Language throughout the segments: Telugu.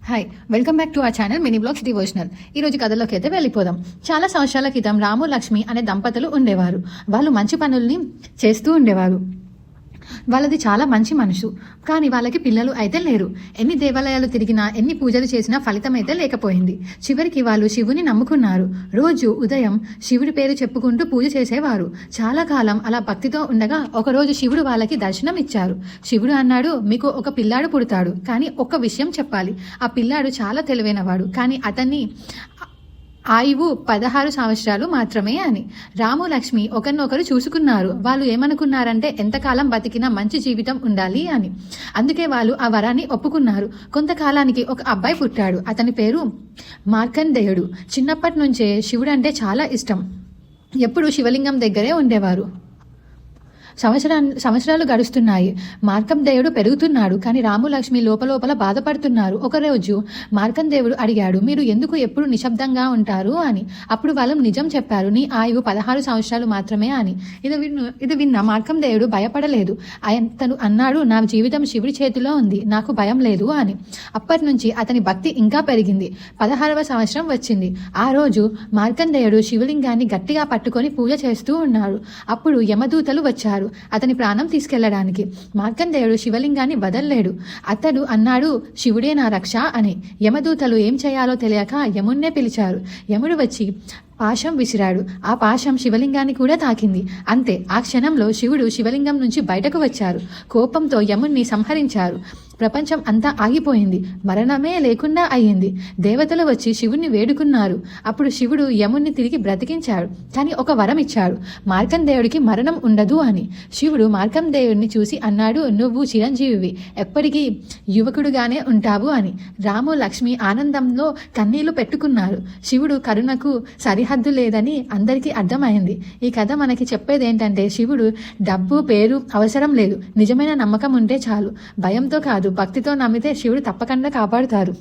Hi, welcome back to our channel mini blogs devotional. ఈ రోజు కథలోకి అయితే వెళ్ళిపోదాం. చాలా సంవత్సరాల క్రితం రాము లక్ష్మి అనే దంపతులు ఉండేవారు. వాళ్ళు మంచి పనుల్ని చేస్తూ ఉండేవారు. వాళ్ళది చాలా మంచి మనసు, కానీ వాళ్ళకి పిల్లలు అయితే లేరు. ఎన్ని దేవాలయాలు తిరిగినా, ఎన్ని పూజలు చేసినా ఫలితం అయితే లేకపోయింది. చివరికి వాళ్ళు శివుని నమ్ముకున్నారు. రోజు ఉదయం శివుడి పేరు చెప్పుకుంటూ పూజ చేసేవారు. చాలా కాలం అలా భక్తితో ఉండగా ఒకరోజు శివుడు వాళ్ళకి దర్శనం ఇచ్చారు. శివుడు అన్నాడు, మీకు ఒక పిల్లాడు పుడతాడు, కానీ ఒక్క విషయం చెప్పాలి. ఆ పిల్లాడు చాలా తెలివైనవాడు, కానీ అతన్ని ఆయువు 16 సంవత్సరాలు మాత్రమే అని. రాము లక్ష్మి ఒకరినొకరు చూసుకున్నారు. వాళ్ళు ఏమనుకున్నారంటే ఎంతకాలం బతికినా మంచి జీవితం ఉండాలి అని. అందుకే వాళ్ళు ఆ వరాన్ని ఒప్పుకున్నారు. కొంతకాలానికి ఒక అబ్బాయి పుట్టాడు. అతని పేరు మార్కండేయుడు. చిన్నప్పటి నుంచే శివుడు అంటే చాలా ఇష్టం. ఎప్పుడు శివలింగం దగ్గరే ఉండేవారు. సంవత్సరాలు గడుస్తున్నాయి. మార్కండేయుడు పెరుగుతున్నాడు, కానీ రాము లక్ష్మి లోపల బాధపడుతున్నారు. ఒకరోజు మార్కండేయుడు అడిగాడు, మీరు ఎందుకు ఎప్పుడు నిశ్శబ్దంగా ఉంటారు అని. అప్పుడు వాళ్ళు నిజం చెప్పారు, నీ ఆయువు 16 సంవత్సరాలు మాత్రమే అని. ఇది విన్న మార్కండేయుడు భయపడలేదు. తను అన్నాడు, నా జీవితం శివుడి చేతిలో ఉంది, నాకు భయం లేదు అని. అప్పటి నుంచి అతని భక్తి ఇంకా పెరిగింది. 16వ సంవత్సరం వచ్చింది. ఆ రోజు మార్కండేయుడు శివలింగాన్ని గట్టిగా పట్టుకొని పూజ చేస్తూ ఉన్నాడు. అప్పుడు యమదూతలు వచ్చారు అతని ప్రాణం తీసుకెళ్లడానికి. మార్కండేయుడు శివలింగాన్ని వదల్లేడు. అతడు అన్నాడు, శివుడే నా రక్ష అని. యమదూతలు ఏం చేయాలో తెలియక యమున్నే పిలిచారు. యముడు వచ్చి పాశం విసిరాడు. ఆ పాశం శివలింగాన్ని కూడా తాకింది. అంతే, ఆ క్షణంలో శివుడు శివలింగం నుంచి బయటకు వచ్చారు. కోపంతో యముణ్ణి సంహరించారు. ప్రపంచం అంతా ఆగిపోయింది. మరణమే లేకుండా అయ్యింది. దేవతలు వచ్చి శివుణ్ణి వేడుకున్నారు. అప్పుడు శివుడు యముణ్ణి తిరిగి బ్రతికించాడు. కానీ ఒక వరం ఇచ్చాడు, మార్కండేయుడికి మరణం ఉండదు అని. శివుడు మార్కండేయుడిని చూసి అన్నాడు, నువ్వు చిరంజీవివి, ఎప్పటికీ యువకుడుగానే ఉంటావు అని. రాము లక్ష్మి ఆనందంలో కన్నీళ్లు పెట్టుకున్నారు. శివుడు కరుణకు సరిహద్దు లేదని అందరికీ అర్థమైంది. ఈ కథ మనకి చెప్పేది ఏంటంటే, శివుడు డబ్బు పేరు అవసరం లేదు. నిజమైన నమ్మకం ఉంటే చాలు. భయంతో కాదు, భక్తితో నమ్మితే శివుడు తప్పకుండా కాపాడుతారు.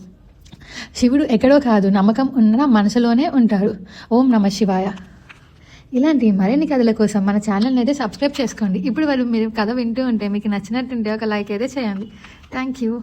శివుడు ఎక్కడో కాదు, నమ్మకం ఉన్న మనసులోనే ఉంటాడు. ఓం నమ శివాయ. ఇలాంటి మరిన్ని కథల కోసం మన ఛానల్ని అయితే సబ్స్క్రైబ్ చేసుకోండి. ఇప్పుడు మీరు కథ వింటూ ఉంటే మీకు నచ్చినట్టుంటే ఒక లైక్ అయితే చేయండి. Thank you.